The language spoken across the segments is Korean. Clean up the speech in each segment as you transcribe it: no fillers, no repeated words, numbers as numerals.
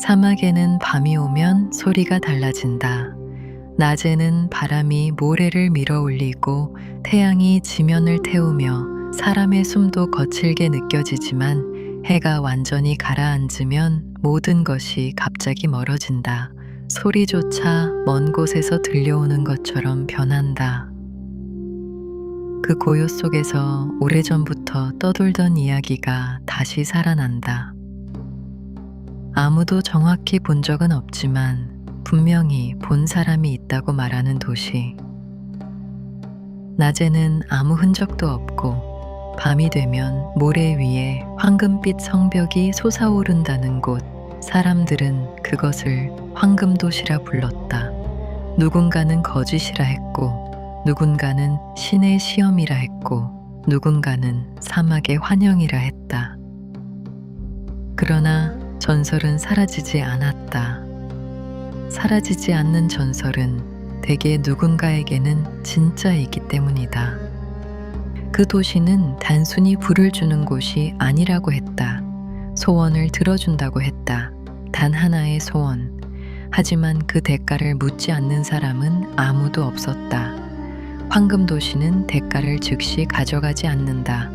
사막에는 밤이 오면 소리가 달라진다. 낮에는 바람이 모래를 밀어 올리고 태양이 지면을 태우며 사람의 숨도 거칠게 느껴지지만 해가 완전히 가라앉으면 모든 것이 갑자기 멀어진다. 소리조차 먼 곳에서 들려오는 것처럼 변한다. 그 고요 속에서 오래전부터 떠돌던 이야기가 다시 살아난다. 아무도 정확히 본 적은 없지만 분명히 본 사람이 있다고 말하는 도시. 낮에는 아무 흔적도 없고 밤이 되면 모래 위에 황금빛 성벽이 솟아오른다는 곳. 사람들은 그것을 황금도시라 불렀다. 누군가는 거짓이라 했고, 누군가는 신의 시험이라 했고, 누군가는 사막의 환영이라 했다. 그러나 전설은 사라지지 않았다. 사라지지 않는 전설은 대개 누군가에게는 진짜이기 때문이다. 그 도시는 단순히 불을 주는 곳이 아니라고 했다. 소원을 들어준다고 했다. 단 하나의 소원. 하지만 그 대가를 묻지 않는 사람은 아무도 없었다. 황금도시는 대가를 즉시 가져가지 않는다.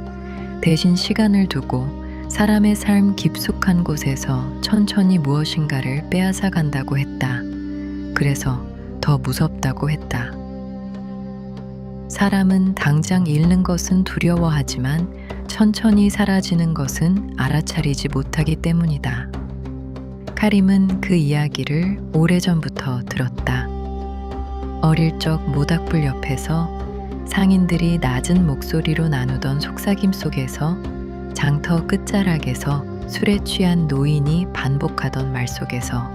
대신 시간을 두고 사람의 삶 깊숙한 곳에서 천천히 무엇인가를 빼앗아 간다고 했다. 그래서 더 무섭다고 했다. 사람은 당장 잃는 것은 두려워하지만 천천히 사라지는 것은 알아차리지 못하기 때문이다. 카림은 그 이야기를 오래전부터 들었다. 어릴 적 모닥불 옆에서 상인들이 낮은 목소리로 나누던 속삭임 속에서 장터 끝자락에서 술에 취한 노인이 반복하던 말 속에서.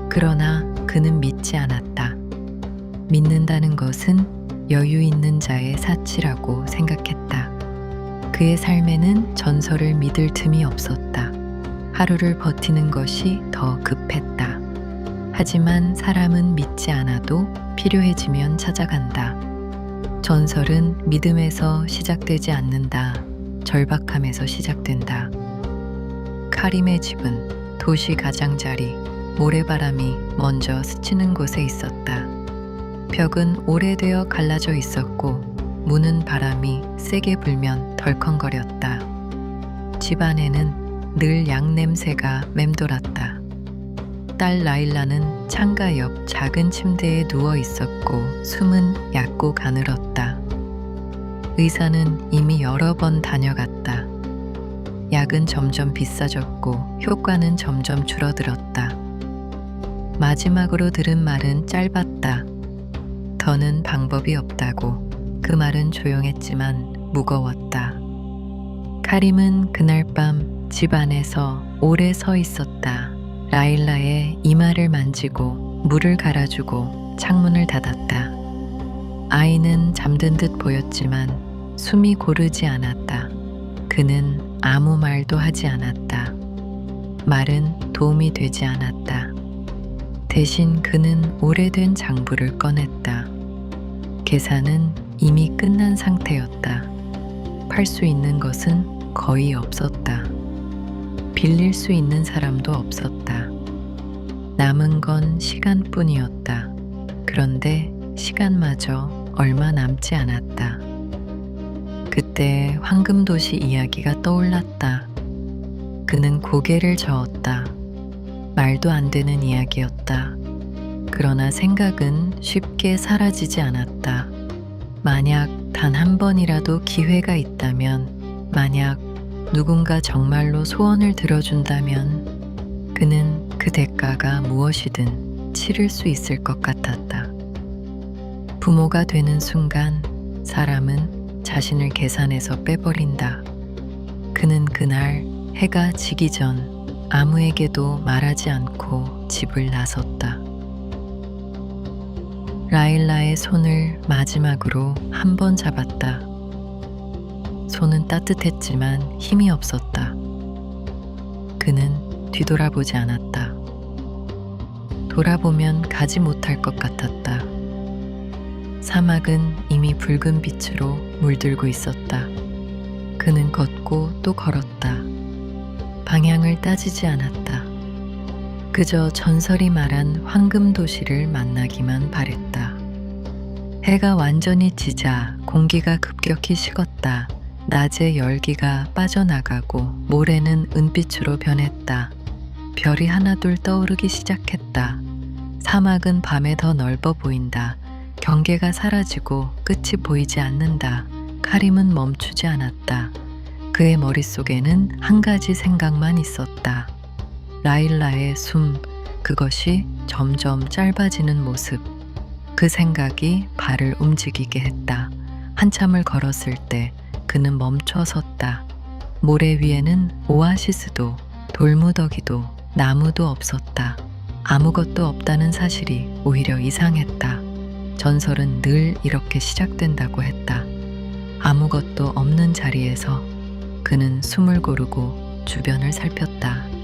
그러나 그는 믿지 않았다. 믿는다는 것은 여유 있는 자의 사치라고 생각했다. 그의 삶에는 전설을 믿을 틈이 없었다. 하루를 버티는 것이 더 급했다. 하지만 사람은 믿지 않아도 필요해지면 찾아간다. 전설은 믿음에서 시작되지 않는다. 절박함에서 시작된다. 카림의 집은 도시 가장자리, 모래바람이 먼저 스치는 곳에 있었다. 벽은 오래되어 갈라져 있었고 문은 바람이 세게 불면 덜컹거렸다. 집 안에는 늘 양 냄새가 맴돌았다. 딸 라일라는 창가 옆 작은 침대에 누워 있었고 숨은 얕고 가늘었다. 의사는 이미 여러 번 다녀갔다. 약은 점점 비싸졌고 효과는 점점 줄어들었다. 마지막으로 들은 말은 짧았다. 더는 방법이 없다고. 그 말은 조용했지만 무거웠다. 카림은 그날 밤 집 안에서 오래 서 있었다. 라일라의 이마를 만지고 물을 갈아주고 창문을 닫았다. 아이는 잠든 듯 보였지만 숨이 고르지 않았다. 그는 아무 말도 하지 않았다. 말은 도움이 되지 않았다. 대신 그는 오래된 장부를 꺼냈다. 계산은 이미 끝난 상태였다. 팔 수 있는 것은 거의 없었다. 빌릴 수 있는 사람도 없었다. 남은 건 시간뿐이었다. 그런데 시간마저 얼마 남지 않았다. 그때 황금도시 이야기가 떠올랐다. 그는 고개를 저었다. 말도 안 되는 이야기였다. 그러나 생각은 쉽게 사라지지 않았다. 만약 단 한 번이라도 기회가 있다면, 만약 누군가 정말로 소원을 들어준다면 그는 그 대가가 무엇이든 치를 수 있을 것 같았다. 부모가 되는 순간 사람은 자신을 계산해서 빼버린다. 그는 그날 해가 지기 전 아무에게도 말하지 않고 집을 나섰다. 라일라의 손을 마지막으로 한 번 잡았다. 손은 따뜻했지만 힘이 없었다. 그는 뒤돌아보지 않았다. 돌아보면 가지 못할 것 같았다. 사막은 이미 붉은 빛으로 물들고 있었다. 그는 걷고 또 걸었다. 방향을 따지지 않았다. 그저 전설이 말한 황금 도시를 만나기만 바랬다. 해가 완전히 지자 공기가 급격히 식었다. 낮의 열기가 빠져나가고 모래는 은빛으로 변했다. 별이 하나둘 떠오르기 시작했다. 사막은 밤에 더 넓어 보인다. 경계가 사라지고 끝이 보이지 않는다. 카림은 멈추지 않았다. 그의 머릿속에는 한 가지 생각만 있었다. 라일라의 숨, 그것이 점점 짧아지는 모습. 그 생각이 발을 움직이게 했다. 한참을 걸었을 때 그는 멈춰 섰다. 모래 위에는 오아시스도 돌무더기도 나무도 없었다. 아무것도 없다는 사실이 오히려 이상했다. 전설은 늘 이렇게 시작된다고 했다. 아무것도 없는 자리에서 그는 숨을 고르고 주변을 살폈다.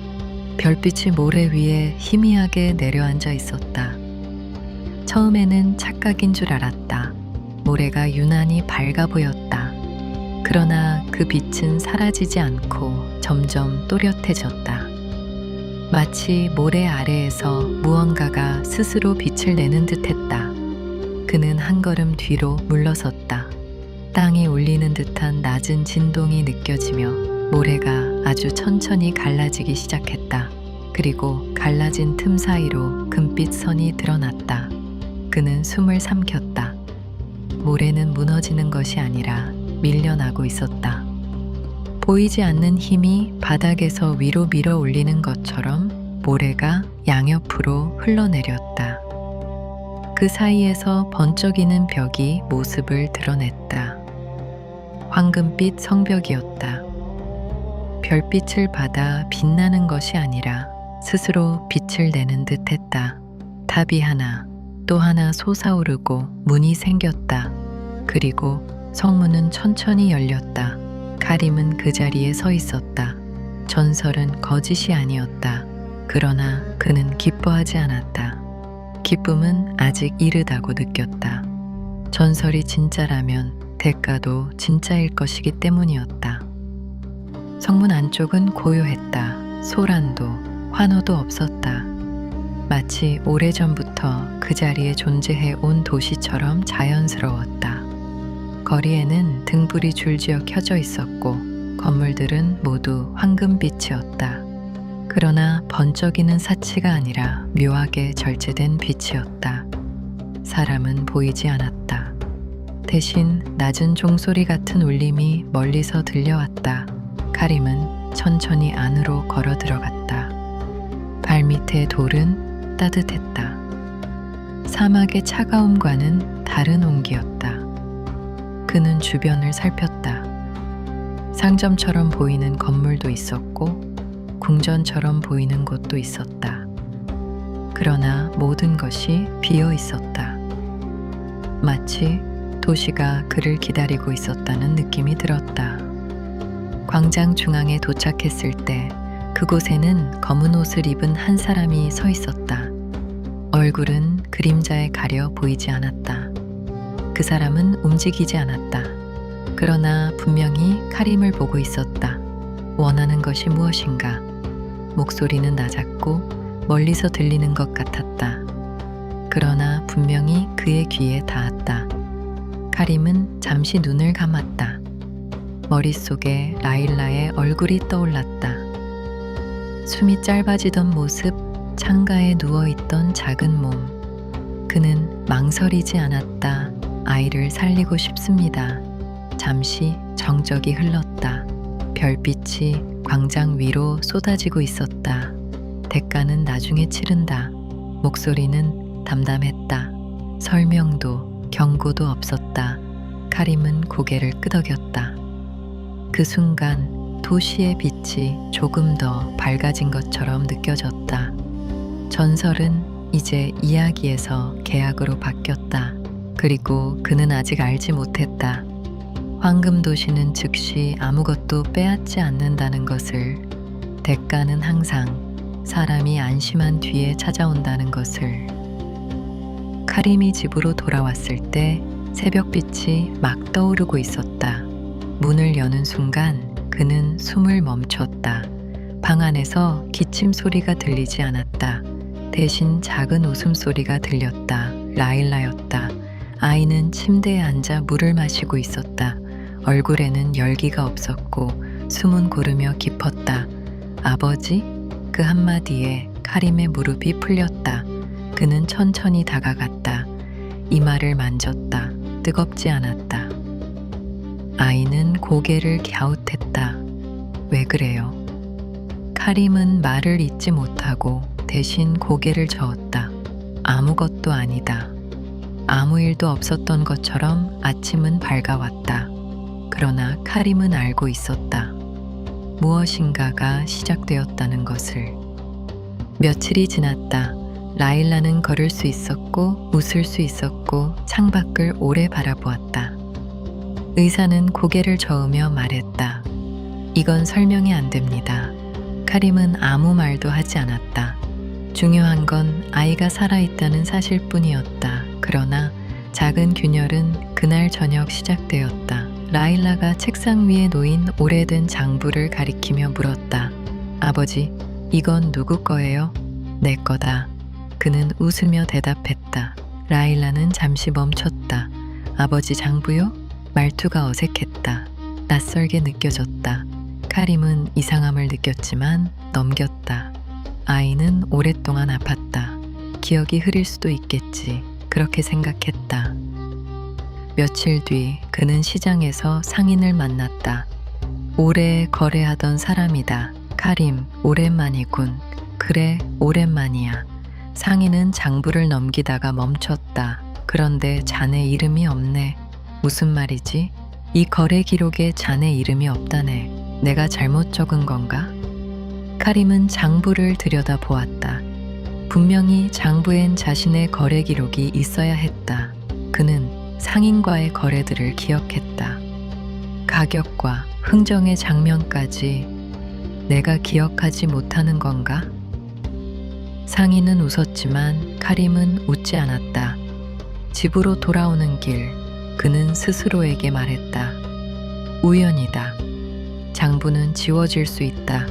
별빛이 모래 위에 희미하게 내려앉아 있었다. 처음에는 착각인 줄 알았다. 모래가 유난히 밝아 보였다. 그러나 그 빛은 사라지지 않고 점점 또렷해졌다. 마치 모래 아래에서 무언가가 스스로 빛을 내는 듯했다. 그는 한 걸음 뒤로 물러섰다. 땅이 울리는 듯한 낮은 진동이 느껴지며 모래가 아주 천천히 갈라지기 시작했다. 그리고 갈라진 틈 사이로 금빛 선이 드러났다. 그는 숨을 삼켰다. 모래는 무너지는 것이 아니라 밀려나고 있었다. 보이지 않는 힘이 바닥에서 위로 밀어 올리는 것처럼 모래가 양옆으로 흘러내렸다. 그 사이에서 번쩍이는 벽이 모습을 드러냈다. 황금빛 성벽이었다. 별빛을 받아 빛나는 것이 아니라 스스로 빛을 내는 듯 했다. 탑이 하나, 또 하나 솟아오르고 문이 생겼다. 그리고 성문은 천천히 열렸다. 카림은 그 자리에 서 있었다. 전설은 거짓이 아니었다. 그러나 그는 기뻐하지 않았다. 기쁨은 아직 이르다고 느꼈다. 전설이 진짜라면 대가도 진짜일 것이기 때문이었다. 성문 안쪽은 고요했다. 소란도 환호도 없었다. 마치 오래전부터 그 자리에 존재해 온 도시처럼 자연스러웠다. 거리에는 등불이 줄지어 켜져 있었고 건물들은 모두 황금빛이었다. 그러나 번쩍이는 사치가 아니라 묘하게 절제된 빛이었다. 사람은 보이지 않았다. 대신 낮은 종소리 같은 울림이 멀리서 들려왔다. 카림은 천천히 안으로 걸어 들어갔다. 발밑의 돌은 따뜻했다. 사막의 차가움과는 다른 온기였다. 그는 주변을 살폈다. 상점처럼 보이는 건물도 있었고 궁전처럼 보이는 곳도 있었다. 그러나 모든 것이 비어 있었다. 마치 도시가 그를 기다리고 있었다는 느낌이 들었다. 광장 중앙에 도착했을 때 그곳에는 검은 옷을 입은 한 사람이 서 있었다. 얼굴은 그림자에 가려 보이지 않았다. 그 사람은 움직이지 않았다. 그러나 분명히 카림을 보고 있었다. 원하는 것이 무엇인가? 목소리는 낮았고 멀리서 들리는 것 같았다. 그러나 분명히 그의 귀에 닿았다. 카림은 잠시 눈을 감았다. 머릿속에 라일라의 얼굴이 떠올랐다. 숨이 짧아지던 모습, 창가에 누워있던 작은 몸. 그는 망설이지 않았다. 아이를 살리고 싶습니다. 잠시 정적이 흘렀다. 별빛이 광장 위로 쏟아지고 있었다. 대가는 나중에 치른다. 목소리는 담담했다. 설명도 경고도 없었다. 카림은 고개를 끄덕였다. 그 순간 도시의 빛이 조금 더 밝아진 것처럼 느껴졌다. 전설은 이제 이야기에서 계약으로 바뀌었다. 그리고 그는 아직 알지 못했다. 황금 도시는 즉시 아무것도 빼앗지 않는다는 것을, 대가는 항상 사람이 안심한 뒤에 찾아온다는 것을. 카림이 집으로 돌아왔을 때 새벽빛이 막 떠오르고 있었다. 문을 여는 순간 그는 숨을 멈췄다. 방 안에서 기침 소리가 들리지 않았다. 대신 작은 웃음소리가 들렸다. 라일라였다. 아이는 침대에 앉아 물을 마시고 있었다. 얼굴에는 열기가 없었고 숨은 고르며 깊었다. 아버지? 그 한마디에 카림의 무릎이 풀렸다. 그는 천천히 다가갔다. 이마를 만졌다. 뜨겁지 않았다. 아이는 고개를 갸웃했다. 왜 그래요? 카림은 말을 잇지 못하고 대신 고개를 저었다. 아무것도 아니다. 아무 일도 없었던 것처럼 아침은 밝아왔다. 그러나 카림은 알고 있었다. 무엇인가가 시작되었다는 것을. 며칠이 지났다. 라일라는 걸을 수 있었고 웃을 수 있었고 창밖을 오래 바라보았다. 의사는 고개를 저으며 말했다. 이건 설명이 안 됩니다. 카림은 아무 말도 하지 않았다. 중요한 건 아이가 살아있다는 사실뿐이었다. 그러나 작은 균열은 그날 저녁 시작되었다. 라일라가 책상 위에 놓인 오래된 장부를 가리키며 물었다. 아버지, 이건 누구 거예요? 내 거다. 그는 웃으며 대답했다. 라일라는 잠시 멈췄다. 아버지 장부요? 말투가 어색했다. 낯설게 느껴졌다. 카림은 이상함을 느꼈지만 넘겼다. 아이는 오랫동안 아팠다. 기억이 흐릴 수도 있겠지. 그렇게 생각했다. 며칠 뒤 그는 시장에서 상인을 만났다. 오래 거래하던 사람이다. 카림, 오랜만이군. 그래, 오랜만이야. 상인은 장부를 넘기다가 멈췄다. 그런데 자네 이름이 없네. 무슨 말이지? 이 거래 기록에 자네 이름이 없다네. 내가 잘못 적은 건가? 카림은 장부를 들여다보았다. 분명히 장부엔 자신의 거래 기록이 있어야 했다. 그는 상인과의 거래들을 기억했다. 가격과 흥정의 장면까지 내가 기억하지 못하는 건가? 상인은 웃었지만 카림은 웃지 않았다. 집으로 돌아오는 길, 그는 스스로에게 말했다. 우연이다. 장부는 지워질 수 있다.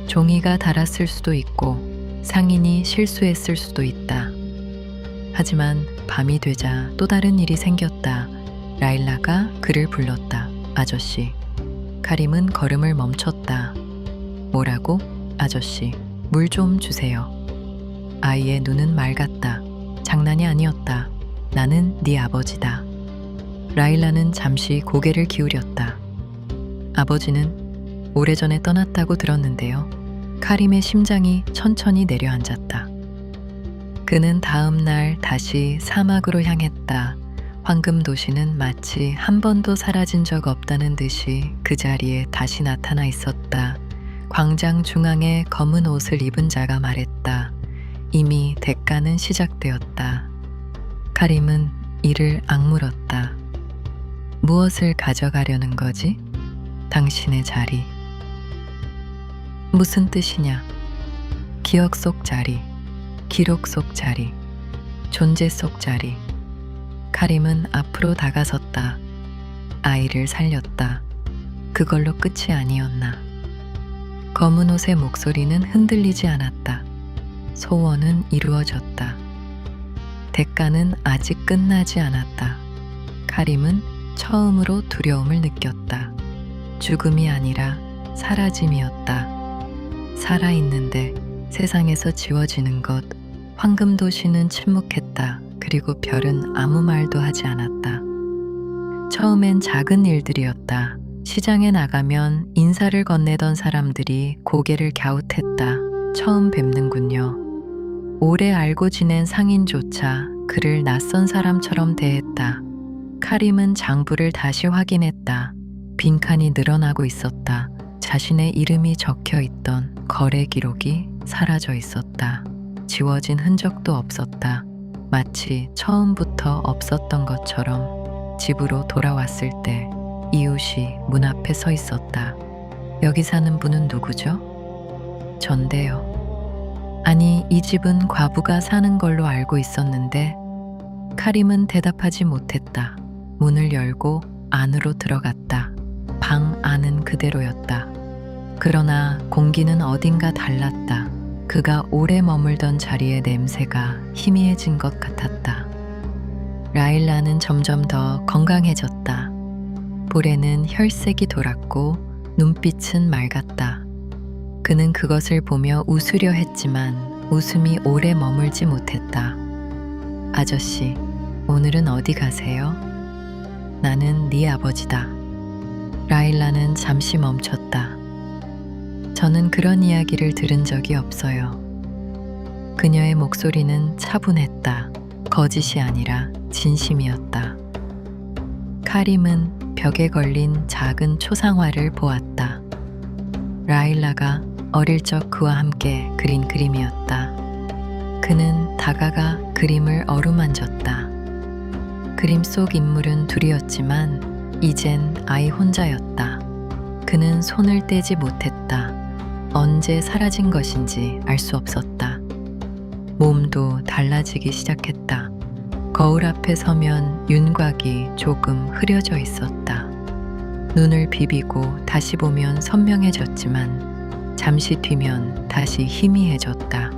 종이가 닳았을 수도 있고 상인이 실수했을 수도 있다. 하지만 밤이 되자 또 다른 일이 생겼다. 라일라가 그를 불렀다. 아저씨. 카림은 걸음을 멈췄다. 뭐라고? 아저씨, 물 좀 주세요. 아이의 눈은 맑았다. 장난이 아니었다. 나는 네 아버지다. 라일라는 잠시 고개를 기울였다. 아버지는 오래전에 떠났다고 들었는데요. 카림의 심장이 천천히 내려앉았다. 그는 다음 날 다시 사막으로 향했다. 황금 도시는 마치 한 번도 사라진 적 없다는 듯이 그 자리에 다시 나타나 있었다. 광장 중앙에 검은 옷을 입은 자가 말했다. 이미 대가는 시작되었다. 카림은 이를 악물었다. 무엇을 가져가려는 거지? 당신의 자리. 무슨 뜻이냐? 기억 속 자리, 기록 속 자리, 존재 속 자리. 카림은 앞으로 다가섰다. 아이를 살렸다. 그걸로 끝이 아니었나. 검은 옷의 목소리는 흔들리지 않았다. 소원은 이루어졌다. 대가는 아직 끝나지 않았다. 카림은 처음으로 두려움을 느꼈다. 죽음이 아니라 사라짐이었다. 살아있는데 세상에서 지워지는 것. 황금 도시는 침묵했다. 그리고 별은 아무 말도 하지 않았다. 처음엔 작은 일들이었다. 시장에 나가면 인사를 건네던 사람들이 고개를 갸웃했다. 처음 뵙는군요. 오래 알고 지낸 상인조차 그를 낯선 사람처럼 대했다. 카림은 장부를 다시 확인했다. 빈칸이 늘어나고 있었다. 자신의 이름이 적혀 있던 거래 기록이 사라져 있었다. 지워진 흔적도 없었다. 마치 처음부터 없었던 것처럼 집으로 돌아왔을 때 이웃이 문 앞에 서 있었다. 여기 사는 분은 누구죠? 전데요. 아니, 이 집은 과부가 사는 걸로 알고 있었는데. 카림은 대답하지 못했다. 문을 열고 안으로 들어갔다. 방 안은 그대로였다. 그러나 공기는 어딘가 달랐다. 그가 오래 머물던 자리의 냄새가 희미해진 것 같았다. 라일라는 점점 더 건강해졌다. 볼에는 혈색이 돌았고 눈빛은 맑았다. 그는 그것을 보며 웃으려 했지만 웃음이 오래 머물지 못했다. 아저씨, 오늘은 어디 가세요? 나는 네 아버지다. 라일라는 잠시 멈췄다. 저는 그런 이야기를 들은 적이 없어요. 그녀의 목소리는 차분했다. 거짓이 아니라 진심이었다. 카림은 벽에 걸린 작은 초상화를 보았다. 라일라가 어릴 적 그와 함께 그린 그림이었다. 그는 다가가 그림을 어루만졌다. 그림 속 인물은 둘이었지만 이젠 아이 혼자였다. 그는 손을 떼지 못했다. 언제 사라진 것인지 알 수 없었다. 몸도 달라지기 시작했다. 거울 앞에 서면 윤곽이 조금 흐려져 있었다. 눈을 비비고 다시 보면 선명해졌지만 잠시 뒤면 다시 희미해졌다.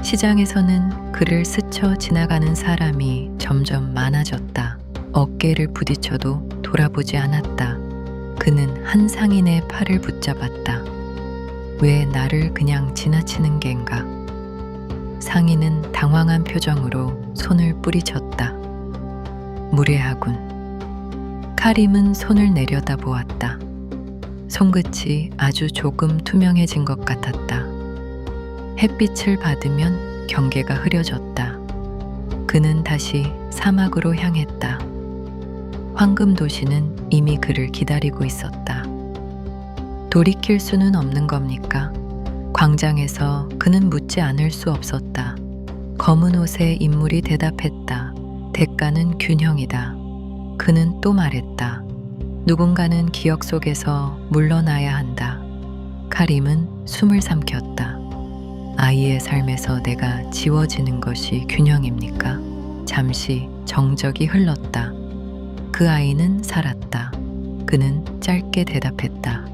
시장에서는 그를 스쳐 지나가는 사람이 점점 많아졌다. 어깨를 부딪혀도 돌아보지 않았다. 그는 한 상인의 팔을 붙잡았다. 왜 나를 그냥 지나치는 겐가? 상인은 당황한 표정으로 손을 뿌리쳤다. 무례하군. 카림은 손을 내려다 보았다. 손끝이 아주 조금 투명해진 것 같았다. 햇빛을 받으면 경계가 흐려졌다. 그는 다시 사막으로 향했다. 황금 도시는 이미 그를 기다리고 있었다. 돌이킬 수는 없는 겁니까? 광장에서 그는 묻지 않을 수 없었다. 검은 옷의 인물이 대답했다. 대가는 균형이다. 그는 또 말했다. 누군가는 기억 속에서 물러나야 한다. 카림은 숨을 삼켰다. 아이의 삶에서 내가 지워지는 것이 균형입니까? 잠시 정적이 흘렀다. 그 아이는 살았다. 그는 짧게 대답했다.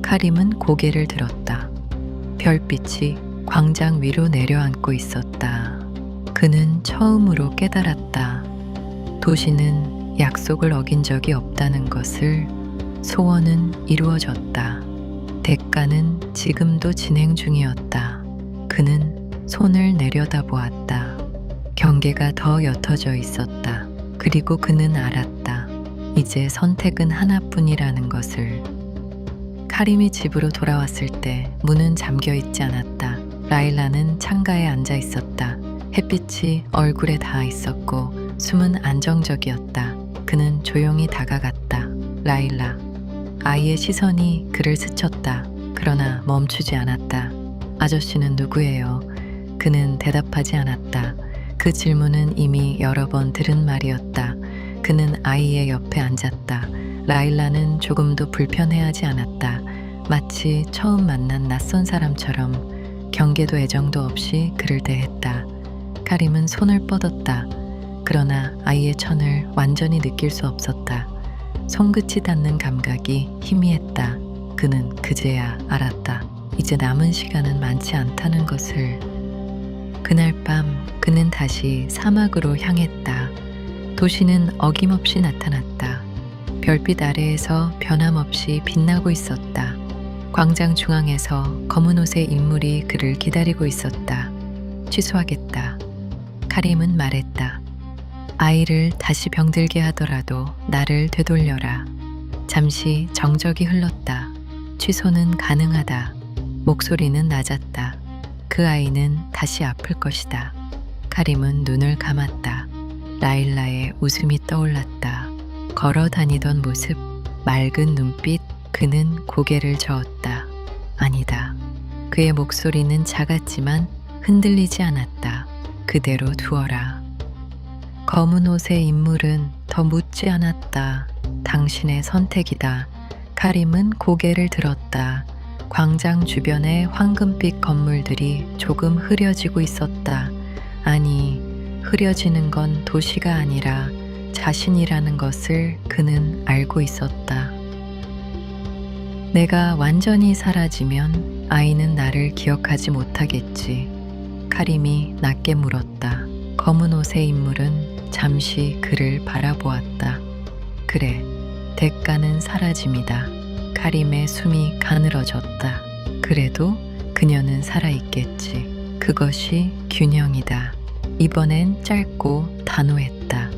카림은 고개를 들었다. 별빛이 광장 위로 내려앉고 있었다. 그는 처음으로 깨달았다. 도시는 약속을 어긴 적이 없다는 것을. 소원은 이루어졌다. 대가는 지금도 진행 중이었다. 그는 손을 내려다보았다. 경계가 더 옅어져 있었다. 그리고 그는 알았다. 이제 선택은 하나뿐이라는 것을. 카림이 집으로 돌아왔을 때 문은 잠겨 있지 않았다. 라일라는 창가에 앉아 있었다. 햇빛이 얼굴에 닿아 있었고 숨은 안정적이었다. 그는 조용히 다가갔다. 라일라. 아이의 시선이 그를 스쳤다. 그러나 멈추지 않았다. 아저씨는 누구예요? 그는 대답하지 않았다. 그 질문은 이미 여러 번 들은 말이었다. 그는 아이의 옆에 앉았다. 라일라는 조금도 불편해하지 않았다. 마치 처음 만난 낯선 사람처럼 경계도 애정도 없이 그를 대했다. 카림은 손을 뻗었다. 그러나 아이의 천을 완전히 느낄 수 없었다. 손끝이 닿는 감각이 희미했다. 그는 그제야 알았다. 이제 남은 시간은 많지 않다는 것을. 그날 밤 그는 다시 사막으로 향했다. 도시는 어김없이 나타났다. 별빛 아래에서 변함없이 빛나고 있었다. 광장 중앙에서 검은 옷의 인물이 그를 기다리고 있었다. 취소하겠다. 카림은 말했다. 아이를 다시 병들게 하더라도 나를 되돌려라. 잠시 정적이 흘렀다. 취소는 가능하다. 목소리는 낮았다. 그 아이는 다시 아플 것이다. 카림은 눈을 감았다. 라일라의 웃음이 떠올랐다. 걸어 다니던 모습, 맑은 눈빛, 그는 고개를 저었다. 아니다. 그의 목소리는 작았지만 흔들리지 않았다. 그대로 두어라. 검은 옷의 인물은 더 묻지 않았다. 당신의 선택이다. 카림은 고개를 들었다. 광장 주변의 황금빛 건물들이 조금 흐려지고 있었다. 아니, 흐려지는 건 도시가 아니라 자신이라는 것을 그는 알고 있었다. 내가 완전히 사라지면 아이는 나를 기억하지 못하겠지. 카림이 낮게 물었다. 검은 옷의 인물은 잠시 그를 바라보았다. 그래, 대가는 사라짐이다. 카림의 숨이 가늘어졌다. 그래도 그녀는 살아있겠지. 그것이 균형이다. 이번엔 짧고 단호했다.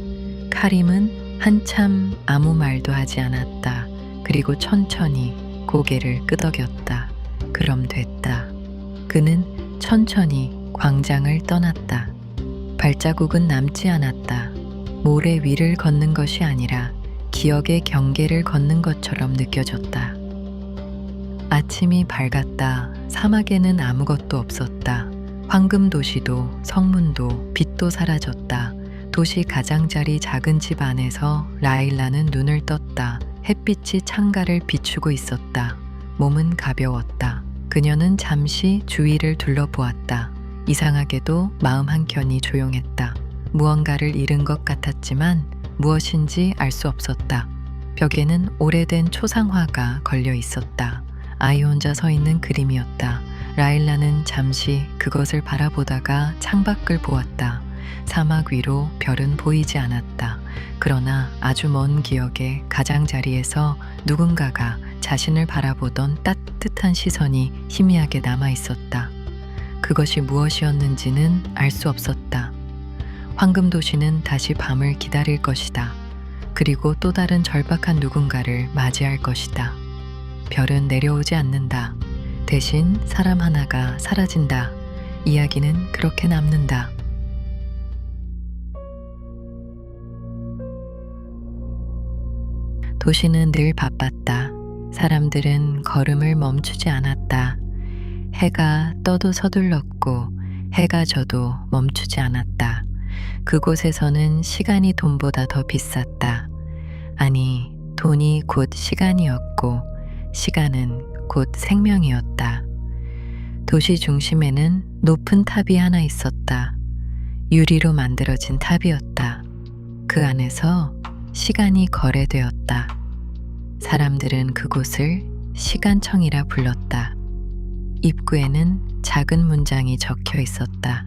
카림은 한참 아무 말도 하지 않았다. 그리고 천천히 고개를 끄덕였다. 그럼 됐다. 그는 천천히 광장을 떠났다. 발자국은 남지 않았다. 모래 위를 걷는 것이 아니라 기억의 경계를 걷는 것처럼 느껴졌다. 아침이 밝았다. 사막에는 아무것도 없었다. 황금 도시도 성문도 빛도 사라졌다. 도시 가장자리 작은 집 안에서 라일라는 눈을 떴다. 햇빛이 창가를 비추고 있었다. 몸은 가벼웠다. 그녀는 잠시 주위를 둘러보았다. 이상하게도 마음 한켠이 조용했다. 무언가를 잃은 것 같았지만 무엇인지 알 수 없었다. 벽에는 오래된 초상화가 걸려 있었다. 아이 혼자 서 있는 그림이었다. 라일라는 잠시 그것을 바라보다가 창밖을 보았다. 사막 위로 별은 보이지 않았다. 그러나 아주 먼 기억의 가장자리에서 누군가가 자신을 바라보던 따뜻한 시선이 희미하게 남아 있었다. 그것이 무엇이었는지는 알 수 없었다. 황금 도시는 다시 밤을 기다릴 것이다. 그리고 또 다른 절박한 누군가를 맞이할 것이다. 별은 내려오지 않는다. 대신 사람 하나가 사라진다. 이야기는 그렇게 남는다. 도시는 늘 바빴다. 사람들은 걸음을 멈추지 않았다. 해가 떠도 서둘렀고 해가 져도 멈추지 않았다. 그곳에서는 시간이 돈보다 더 비쌌다. 아니, 돈이 곧 시간이었고 시간은 곧 생명이었다. 도시 중심에는 높은 탑이 하나 있었다. 유리로 만들어진 탑이었다. 그 안에서 시간이 거래되었다. 사람들은 그곳을 시간청이라 불렀다. 입구에는 작은 문장이 적혀 있었다.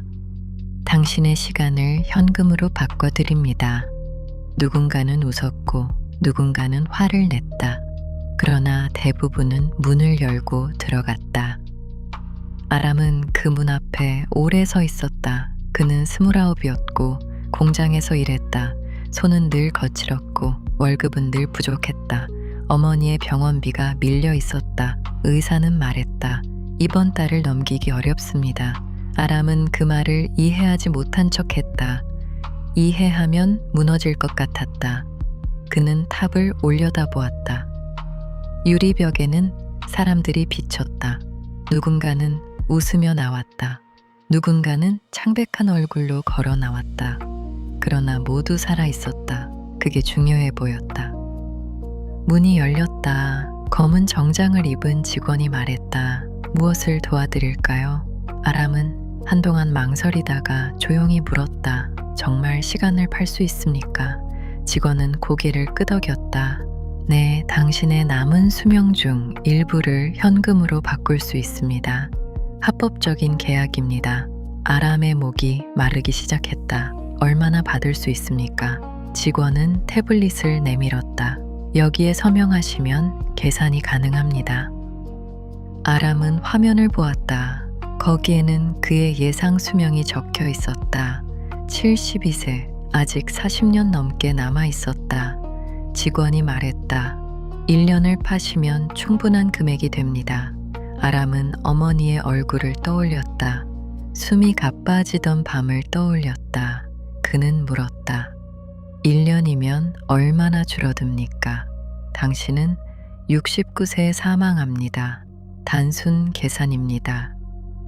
당신의 시간을 현금으로 바꿔드립니다. 누군가는 웃었고 누군가는 화를 냈다. 그러나 대부분은 문을 열고 들어갔다. 아람은 그 문 앞에 오래 서 있었다. 그는 29이었고 공장에서 일했다. 손은 늘 거칠었고 월급은 늘 부족했다. 어머니의 병원비가 밀려 있었다. 의사는 말했다. 이번 달을 넘기기 어렵습니다. 아람은 그 말을 이해하지 못한 척했다. 이해하면 무너질 것 같았다. 그는 탑을 올려다보았다. 유리벽에는 사람들이 비쳤다. 누군가는 웃으며 나왔다. 누군가는 창백한 얼굴로 걸어 나왔다. 그러나 모두 살아 있었다. 그게 중요해 보였다. 문이 열렸다. 검은 정장을 입은 직원이 말했다. 무엇을 도와드릴까요? 아람은 한동안 망설이다가 조용히 물었다. 정말 시간을 팔 수 있습니까? 직원은 고개를 끄덕였다. 네, 당신의 남은 수명 중 일부를 현금으로 바꿀 수 있습니다. 합법적인 계약입니다. 아람의 목이 마르기 시작했다. 얼마나 받을 수 있습니까? 직원은 태블릿을 내밀었다. 여기에 서명하시면 계산이 가능합니다. 아람은 화면을 보았다. 거기에는 그의 예상 수명이 적혀 있었다. 72세, 아직 40년 넘게 남아 있었다. 직원이 말했다. 1년을 파시면 충분한 금액이 됩니다. 아람은 어머니의 얼굴을 떠올렸다. 숨이 가빠지던 밤을 떠올렸다. 그는 물었다. 1년이면 얼마나 줄어듭니까? 당신은 69세에 사망합니다. 단순 계산입니다.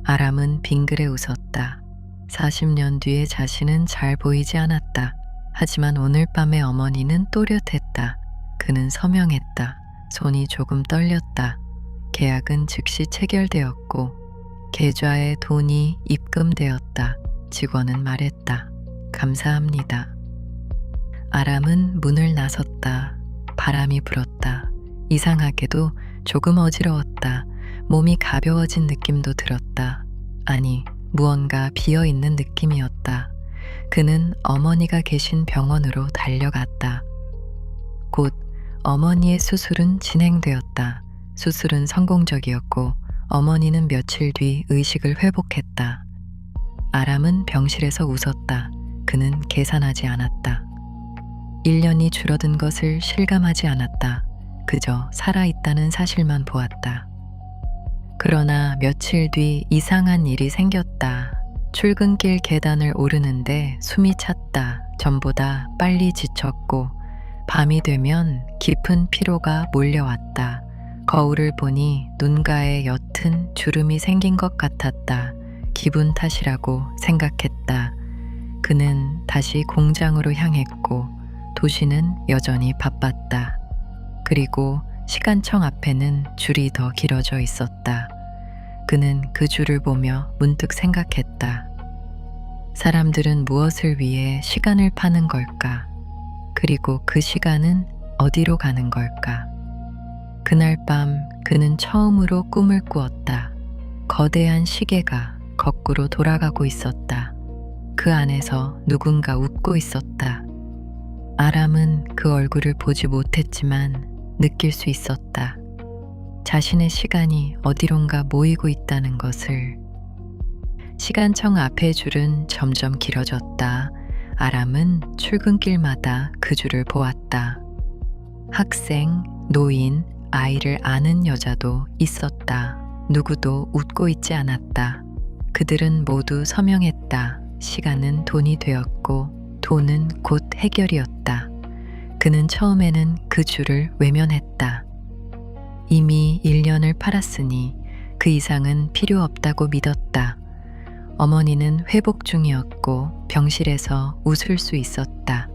아람은 빙그레 웃었다. 40년 뒤에 자신은 잘 보이지 않았다. 하지만 오늘 밤의 어머니는 또렷했다. 그는 서명했다. 손이 조금 떨렸다. 계약은 즉시 체결되었고 계좌에 돈이 입금되었다. 직원은 말했다. 감사합니다. 아람은 문을 나섰다. 바람이 불었다. 이상하게도 조금 어지러웠다. 몸이 가벼워진 느낌도 들었다. 아니, 무언가 비어있는 느낌이었다. 그는 어머니가 계신 병원으로 달려갔다. 곧 어머니의 수술은 진행되었다. 수술은 성공적이었고 어머니는 며칠 뒤 의식을 회복했다. 아람은 병실에서 웃었다. 그는 계산하지 않았다. 1년이 줄어든 것을 실감하지 않았다. 그저 살아있다는 사실만 보았다. 그러나 며칠 뒤 이상한 일이 생겼다. 출근길 계단을 오르는데 숨이 찼다. 전보다 빨리 지쳤고 밤이 되면 깊은 피로가 몰려왔다. 거울을 보니 눈가에 옅은 주름이 생긴 것 같았다. 기분 탓이라고 생각했다. 그는 다시 공장으로 향했고 도시는 여전히 바빴다. 그리고 시간청 앞에는 줄이 더 길어져 있었다. 그는 그 줄을 보며 문득 생각했다. 사람들은 무엇을 위해 시간을 파는 걸까? 그리고 그 시간은 어디로 가는 걸까? 그날 밤 그는 처음으로 꿈을 꾸었다. 거대한 시계가 거꾸로 돌아가고 있었다. 그 안에서 누군가 웃고 있었다. 아람은 그 얼굴을 보지 못했지만 느낄 수 있었다. 자신의 시간이 어디론가 모이고 있다는 것을. 시간청 앞의 줄은 점점 길어졌다. 아람은 출근길마다 그 줄을 보았다. 학생, 노인, 아이를 아는 여자도 있었다. 누구도 웃고 있지 않았다. 그들은 모두 서명했다. 시간은 돈이 되었고 돈은 곧 해결이었다. 그는 처음에는 그 줄을 외면했다. 이미 1년을 팔았으니 그 이상은 필요 없다고 믿었다. 어머니는 회복 중이었고 병실에서 웃을 수 있었다.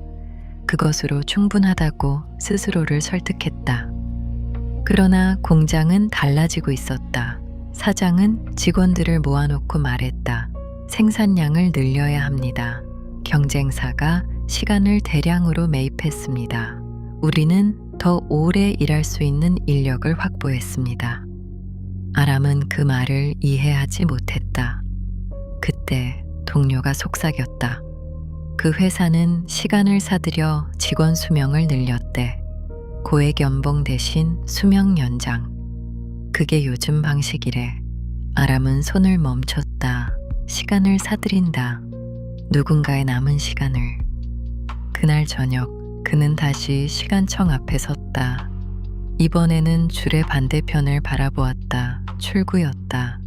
그것으로 충분하다고 스스로를 설득했다. 그러나 공장은 달라지고 있었다. 사장은 직원들을 모아놓고 말했다. 생산량을 늘려야 합니다. 경쟁사가 시간을 대량으로 매입했습니다. 우리는 더 오래 일할 수 있는 인력을 확보했습니다. 아람은 그 말을 이해하지 못했다. 그때 동료가 속삭였다. 그 회사는 시간을 사들여 직원 수명을 늘렸대. 고액 연봉 대신 수명 연장. 그게 요즘 방식이래. 아람은 손을 멈췄다. 시간을 사들인다. 누군가의 남은 시간을. 그날 저녁 그는 다시 시간청 앞에 섰다. 이번에는 줄의 반대편을 바라보았다. 출구였다.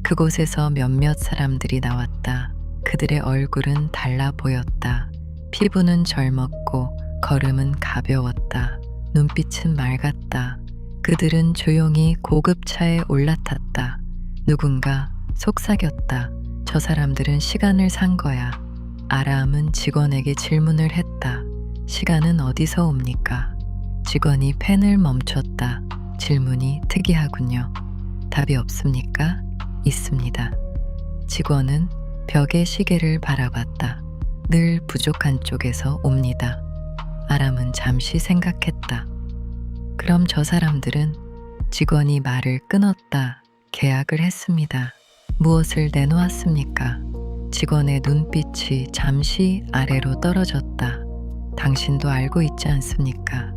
그곳에서 몇몇 사람들이 나왔다. 그들의 얼굴은 달라 보였다. 피부는 젊었고 걸음은 가벼웠다. 눈빛은 맑았다. 그들은 조용히 고급차에 올라탔다. 누군가 속삭였다. 저 사람들은 시간을 산 거야. 아람은 직원에게 질문을 했다. 시간은 어디서 옵니까? 직원이 펜을 멈췄다. 질문이 특이하군요. 답이 없습니까? 있습니다. 직원은 벽의 시계를 바라봤다. 늘 부족한 쪽에서 옵니다. 아람은 잠시 생각했다. 그럼 저 사람들은? 직원이 말을 끊었다. 계약을 했습니다. 무엇을 내놓았습니까? 직원의 눈빛이 잠시 아래로 떨어졌다. 당신도 알고 있지 않습니까?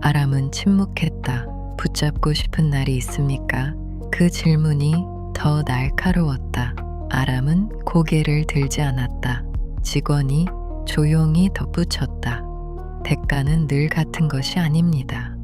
아람은 침묵했다. 붙잡고 싶은 날이 있습니까? 그 질문이 더 날카로웠다. 아람은 고개를 들지 않았다. 직원이 조용히 덧붙였다. 대가는 늘 같은 것이 아닙니다.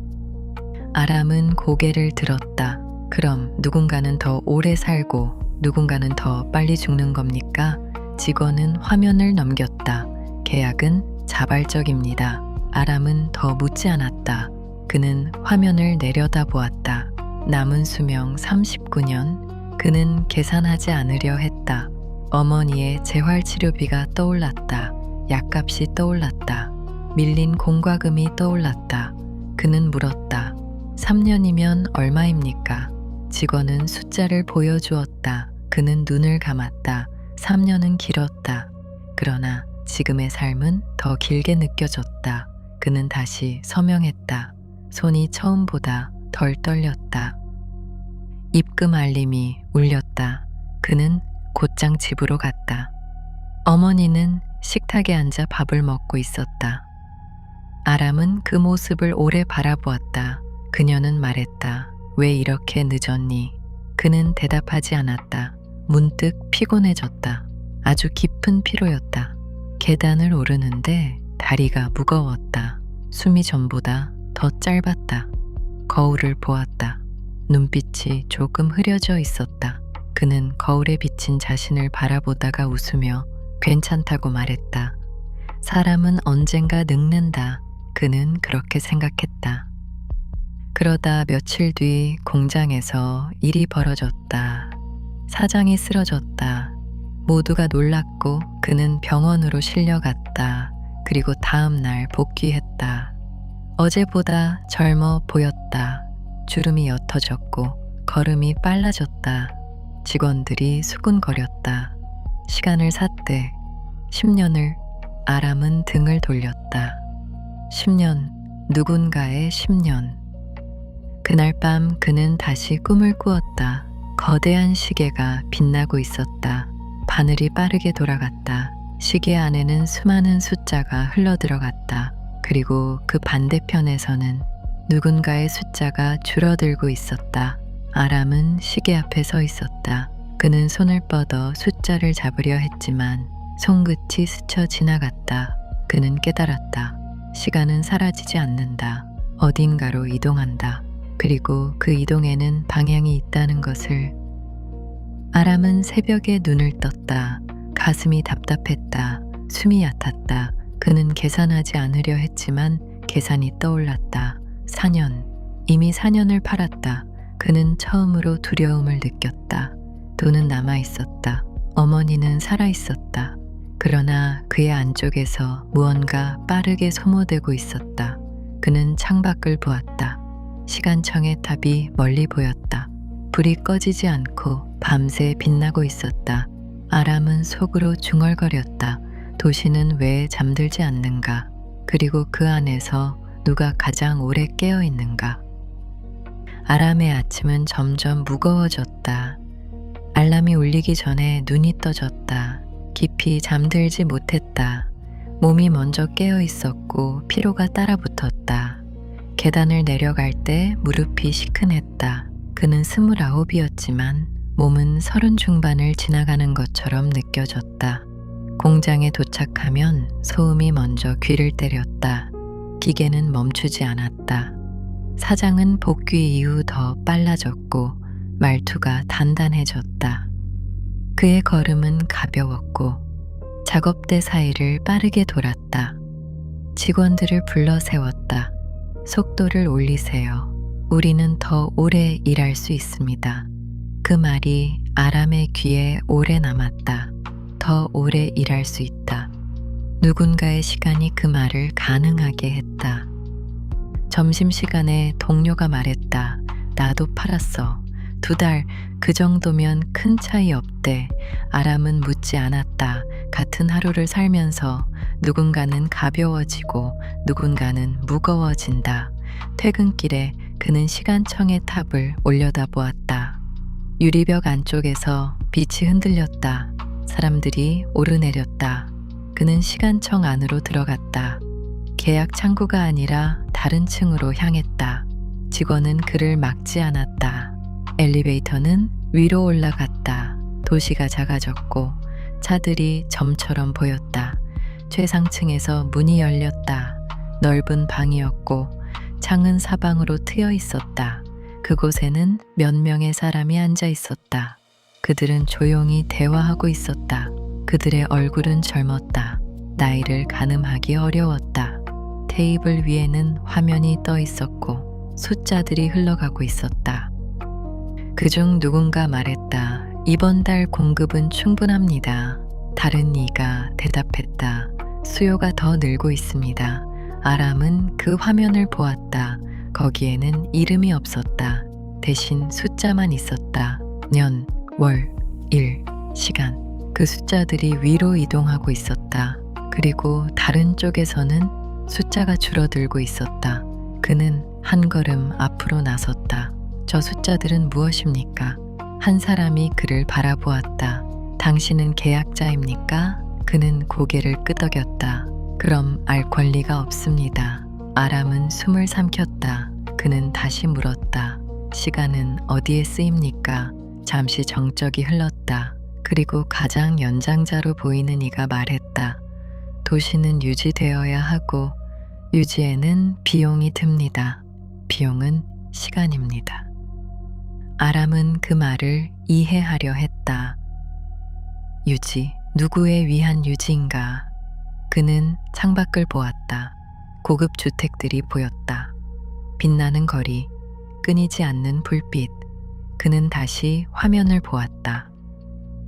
아람은 고개를 들었다. 그럼 누군가는 더 오래 살고 누군가는 더 빨리 죽는 겁니까? 직원은 화면을 넘겼다. 계약은 자발적입니다. 아람은 더 묻지 않았다. 그는 화면을 내려다 보았다. 남은 수명 39년. 그는 계산하지 않으려 했다. 어머니의 재활치료비가 떠올랐다. 약값이 떠올랐다. 밀린 공과금이 떠올랐다. 그는 물었다. 3년이면 얼마입니까? 직원은 숫자를 보여주었다. 그는 눈을 감았다. 3년은 길었다. 그러나 지금의 삶은 더 길게 느껴졌다. 그는 다시 서명했다. 손이 처음보다 덜 떨렸다. 입금 알림이 울렸다. 그는 곧장 집으로 갔다. 어머니는 식탁에 앉아 밥을 먹고 있었다. 아람은 그 모습을 오래 바라보았다. 그녀는 말했다. 왜 이렇게 늦었니? 그는 대답하지 않았다. 문득 피곤해졌다. 아주 깊은 피로였다. 계단을 오르는데 다리가 무거웠다. 숨이 전보다 더 짧았다. 거울을 보았다. 눈빛이 조금 흐려져 있었다. 그는 거울에 비친 자신을 바라보다가 웃으며 괜찮다고 말했다. 사람은 언젠가 늙는다. 그는 그렇게 생각했다. 그러다 며칠 뒤 공장에서 일이 벌어졌다. 사장이 쓰러졌다. 모두가 놀랐고 그는 병원으로 실려갔다. 그리고 다음 날 복귀했다. 어제보다 젊어 보였다. 주름이 옅어졌고 걸음이 빨라졌다. 직원들이 수군거렸다. 시간을 샀대. 10년을. 아람은 등을 돌렸다. 10년, 누군가의 10년. 그날 밤 그는 다시 꿈을 꾸었다. 거대한 시계가 빛나고 있었다. 바늘이 빠르게 돌아갔다. 시계 안에는 수많은 숫자가 흘러들어갔다. 그리고 그 반대편에서는 누군가의 숫자가 줄어들고 있었다. 아람은 시계 앞에 서 있었다. 그는 손을 뻗어 숫자를 잡으려 했지만 손끝이 스쳐 지나갔다. 그는 깨달았다. 시간은 사라지지 않는다. 어딘가로 이동한다. 그리고 그 이동에는 방향이 있다는 것을. 아람은 새벽에 눈을 떴다. 가슴이 답답했다. 숨이 얕았다. 그는 계산하지 않으려 했지만 계산이 떠올랐다. 4년. 이미 4년을 팔았다. 그는 처음으로 두려움을 느꼈다. 돈은 남아 있었다. 어머니는 살아 있었다. 그러나 그의 안쪽에서 무언가 빠르게 소모되고 있었다. 그는 창밖을 보았다. 시간청의 탑이 멀리 보였다. 불이 꺼지지 않고 밤새 빛나고 있었다. 아람은 속으로 중얼거렸다. 도시는 왜 잠들지 않는가? 그리고 그 안에서 누가 가장 오래 깨어 있는가? 아람의 아침은 점점 무거워졌다. 알람이 울리기 전에 눈이 떠졌다. 깊이 잠들지 못했다. 몸이 먼저 깨어 있었고 피로가 따라붙었다. 계단을 내려갈 때 무릎이 시큰했다. 그는 29이었지만 몸은 30 중반을 지나가는 것처럼 느껴졌다. 공장에 도착하면 소음이 먼저 귀를 때렸다. 기계는 멈추지 않았다. 사장은 복귀 이후 더 빨라졌고 말투가 단단해졌다. 그의 걸음은 가벼웠고 작업대 사이를 빠르게 돌았다. 직원들을 불러 세웠다. 속도를 올리세요. 우리는 더 오래 일할 수 있습니다. 그 말이 아람의 귀에 오래 남았다. 더 오래 일할 수 있다. 누군가의 시간이 그 말을 가능하게 했다. 점심시간에 동료가 말했다. 나도 팔았어. 2달, 그 정도면 큰 차이 없대. 아람은 묻지 않았다. 같은 하루를 살면서 누군가는 가벼워지고 누군가는 무거워진다. 퇴근길에 그는 시간청의 탑을 올려다보았다. 유리벽 안쪽에서 빛이 흔들렸다. 사람들이 오르내렸다. 그는 시간청 안으로 들어갔다. 계약 창구가 아니라 다른 층으로 향했다. 직원은 그를 막지 않았다. 엘리베이터는 위로 올라갔다. 도시가 작아졌고 차들이 점처럼 보였다. 최상층에서 문이 열렸다. 넓은 방이었고 창은 사방으로 트여 있었다. 그곳에는 몇 명의 사람이 앉아 있었다. 그들은 조용히 대화하고 있었다. 그들의 얼굴은 젊었다. 나이를 가늠하기 어려웠다. 테이블 위에는 화면이 떠 있었고 숫자들이 흘러가고 있었다. 그중 누군가 말했다. 이번 달 공급은 충분합니다. 다른 이가 대답했다. 수요가 더 늘고 있습니다. 아람은 그 화면을 보았다. 거기에는 이름이 없었다. 대신 숫자만 있었다. 년, 월, 일, 시간. 그 숫자들이 위로 이동하고 있었다. 그리고 다른 쪽에서는 숫자가 줄어들고 있었다. 그는 한 걸음 앞으로 나섰다. 저 숫자들은 무엇입니까? 한 사람이 그를 바라보았다. 당신은 계약자입니까? 그는 고개를 끄덕였다. 그럼 알 권리가 없습니다. 아람은 숨을 삼켰다. 그는 다시 물었다. 시간은 어디에 쓰입니까? 잠시 정적이 흘렀다. 그리고 가장 연장자로 보이는 이가 말했다. 도시는 유지되어야 하고 유지에는 비용이 듭니다. 비용은 시간입니다. 아람은 그 말을 이해하려 했다. 유지, 누구에 위한 유지인가? 그는 창밖을 보았다. 고급 주택들이 보였다. 빛나는 거리, 끊이지 않는 불빛. 그는 다시 화면을 보았다.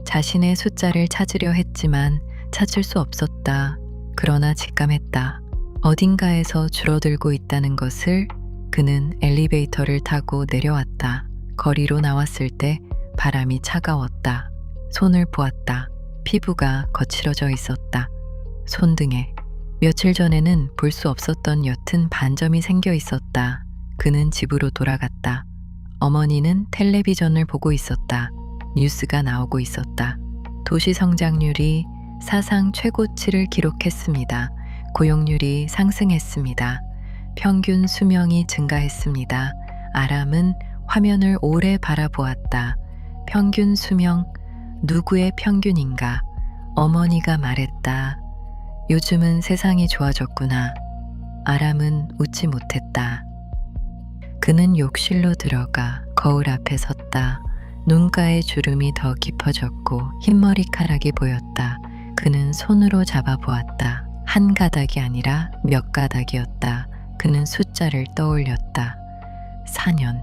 자신의 숫자를 찾으려 했지만 찾을 수 없었다. 그러나 직감했다. 어딘가에서 줄어들고 있다는 것을. 그는 엘리베이터를 타고 내려왔다. 거리로 나왔을 때 바람이 차가웠다. 손을 보았다. 피부가 거칠어져 있었다. 손등에 며칠 전에는 볼 수 없었던 옅은 반점이 생겨 있었다. 그는 집으로 돌아갔다. 어머니는 텔레비전을 보고 있었다. 뉴스가 나오고 있었다. 도시 성장률이 사상 최고치를 기록했습니다. 고용률이 상승했습니다. 평균 수명이 증가했습니다. 아람은 화면을 오래 바라보았다. 평균 수명, 누구의 평균인가? 어머니가 말했다. 요즘은 세상이 좋아졌구나. 아람은 웃지 못했다. 그는 욕실로 들어가 거울 앞에 섰다. 눈가의 주름이 더 깊어졌고 흰머리카락이 보였다. 그는 손으로 잡아보았다. 한 가닥이 아니라 몇 가닥이었다. 그는 숫자를 떠올렸다. 4년.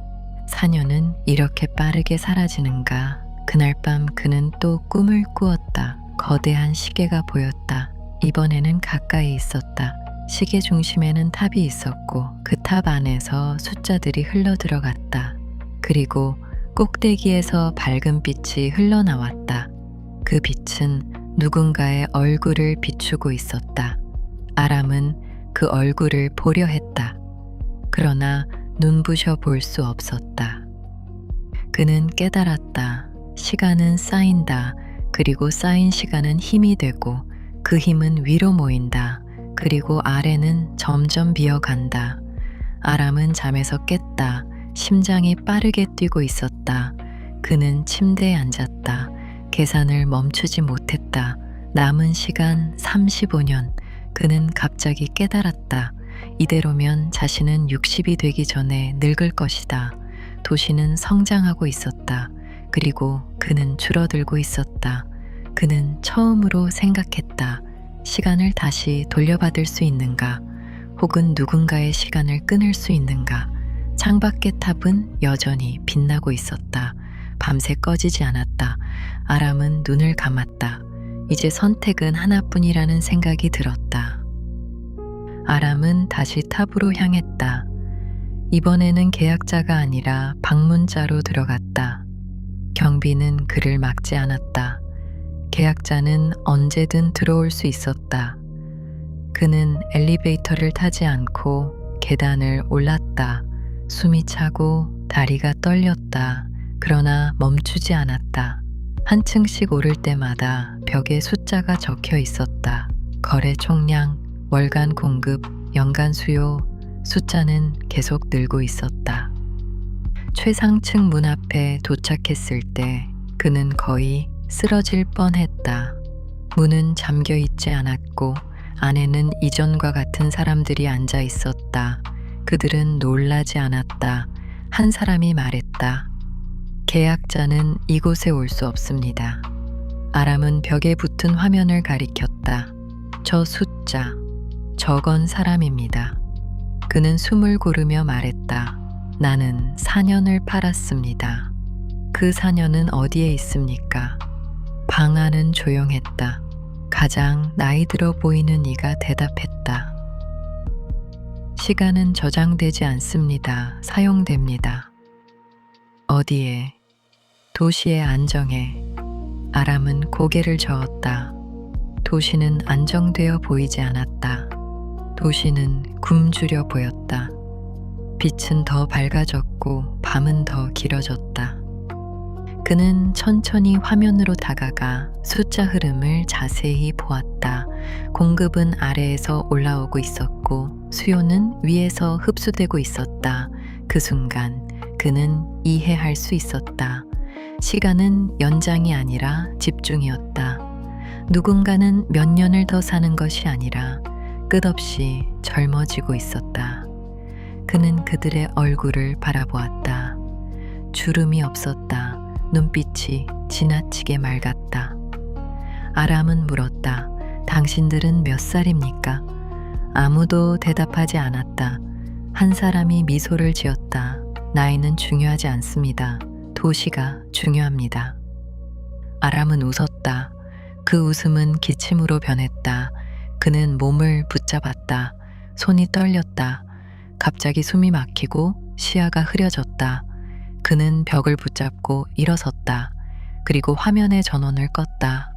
4년은 이렇게 빠르게 사라지는가? 그날 밤 그는 또 꿈을 꾸었다. 거대한 시계가 보였다. 이번에는 가까이 있었다. 시계 중심에는 탑이 있었고 그 탑 안에서 숫자들이 흘러들어갔다. 그리고 꼭대기에서 밝은 빛이 흘러나왔다. 그 빛은 누군가의 얼굴을 비추고 있었다. 아람은 그 얼굴을 보려 했다. 그러나 눈부셔 볼 수 없었다. 그는 깨달았다. 시간은 쌓인다. 그리고 쌓인 시간은 힘이 되고 그 힘은 위로 모인다. 그리고 아래는 점점 비어간다. 아람은 잠에서 깼다. 심장이 빠르게 뛰고 있었다. 그는 침대에 앉았다. 계산을 멈추지 못했다. 남은 시간 35년. 그는 갑자기 깨달았다. 이대로면 자신은 60이 되기 전에 늙을 것이다. 도시는 성장하고 있었다. 그리고 그는 줄어들고 있었다. 그는 처음으로 생각했다. 시간을 다시 돌려받을 수 있는가? 혹은 누군가의 시간을 끊을 수 있는가? 창밖의 탑은 여전히 빛나고 있었다. 밤새 꺼지지 않았다. 아람은 눈을 감았다. 이제 선택은 하나뿐이라는 생각이 들었다. 아람은 다시 탑으로 향했다. 이번에는 계약자가 아니라 방문자로 들어갔다. 경비는 그를 막지 않았다. 계약자는 언제든 들어올 수 있었다. 그는 엘리베이터를 타지 않고 계단을 올랐다. 숨이 차고 다리가 떨렸다. 그러나 멈추지 않았다. 한 층씩 오를 때마다 벽에 숫자가 적혀 있었다. 거래 총량, 월간 공급, 연간 수요, 숫자는 계속 늘고 있었다. 최상층 문 앞에 도착했을 때 그는 거의 쓰러질 뻔했다. 문은 잠겨 있지 않았고 안에는 이전과 같은 사람들이 앉아 있었다. 그들은 놀라지 않았다. 한 사람이 말했다. 계약자는 이곳에 올 수 없습니다. 아람은 벽에 붙은 화면을 가리켰다. 저 숫자, 저건 사람입니다. 그는 숨을 고르며 말했다. 나는 4년을 팔았습니다. 그 4년은 어디에 있습니까? 방 안은 조용했다. 가장 나이 들어 보이는 이가 대답했다. 시간은 저장되지 않습니다. 사용됩니다. 어디에? 도시의 안정에. 아람은 고개를 저었다. 도시는 안정되어 보이지 않았다. 도시는 굶주려 보였다. 빛은 더 밝아졌고 밤은 더 길어졌다. 그는 천천히 화면으로 다가가 숫자 흐름을 자세히 보았다. 공급은 아래에서 올라오고 있었고 수요는 위에서 흡수되고 있었다. 그 순간 그는 이해할 수 있었다. 시간은 연장이 아니라 집중이었다. 누군가는 몇 년을 더 사는 것이 아니라 끝없이 젊어지고 있었다. 그는 그들의 얼굴을 바라보았다. 주름이 없었다. 눈빛이 지나치게 맑았다. 아람은 물었다. 당신들은 몇 살입니까? 아무도 대답하지 않았다. 한 사람이 미소를 지었다. 나이는 중요하지 않습니다. 도시가 중요합니다. 아람은 웃었다. 그 웃음은 기침으로 변했다. 그는 몸을 붙잡았다. 손이 떨렸다. 갑자기 숨이 막히고 시야가 흐려졌다. 그는 벽을 붙잡고 일어섰다. 그리고 화면의 전원을 껐다.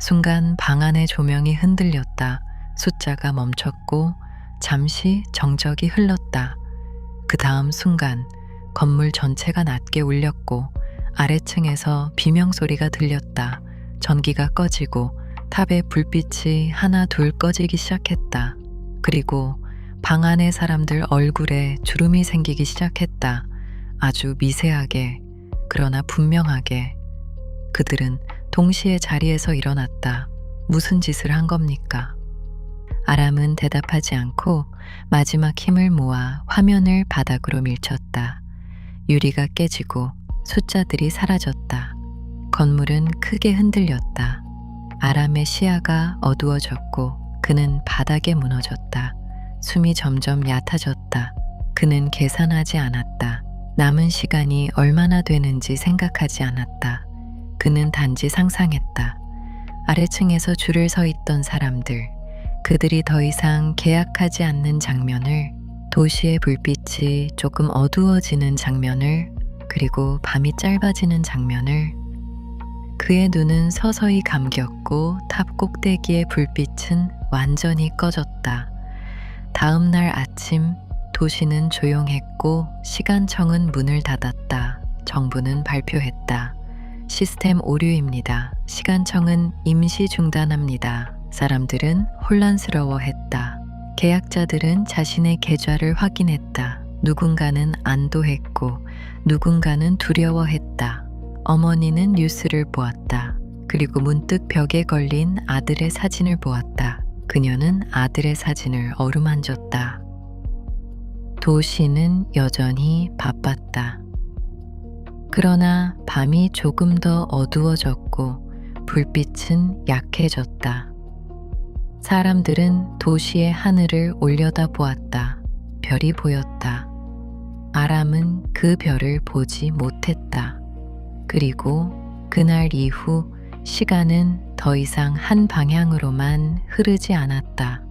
순간 방 안의 조명이 흔들렸다. 숫자가 멈췄고 잠시 정적이 흘렀다. 그 다음 순간 건물 전체가 낮게 울렸고 아래층에서 비명소리가 들렸다. 전기가 꺼지고 탑의 불빛이 하나 둘 꺼지기 시작했다. 그리고 방 안의 사람들 얼굴에 주름이 생기기 시작했다. 아주 미세하게, 그러나 분명하게. 그들은 동시에 자리에서 일어났다. 무슨 짓을 한 겁니까? 아람은 대답하지 않고 마지막 힘을 모아 화면을 바닥으로 밀쳤다. 유리가 깨지고 숫자들이 사라졌다. 건물은 크게 흔들렸다. 아람의 시야가 어두워졌고 그는 바닥에 무너졌다. 숨이 점점 얕아졌다. 그는 계산하지 않았다. 남은 시간이 얼마나 되는지 생각하지 않았다. 그는 단지 상상했다. 아래층에서 줄을 서 있던 사람들, 그들이 더 이상 계약하지 않는 장면을, 도시의 불빛이 조금 어두워지는 장면을, 그리고 밤이 짧아지는 장면을. 그의 눈은 서서히 감겼고 탑 꼭대기의 불빛은 완전히 꺼졌다. 다음 날 아침, 도시는 조용했고 시간청은 문을 닫았다. 정부는 발표했다. 시스템 오류입니다. 시간청은 임시 중단합니다. 사람들은 혼란스러워했다. 계약자들은 자신의 계좌를 확인했다. 누군가는 안도했고 누군가는 두려워했다. 어머니는 뉴스를 보았다. 그리고 문득 벽에 걸린 아들의 사진을 보았다. 그녀는 아들의 사진을 어루만졌다. 도시는 여전히 바빴다. 그러나 밤이 조금 더 어두워졌고 불빛은 약해졌다. 사람들은 도시의 하늘을 올려다 보았다. 별이 보였다. 아람은 그 별을 보지 못했다. 그리고 그날 이후 시간은 더 이상 한 방향으로만 흐르지 않았다.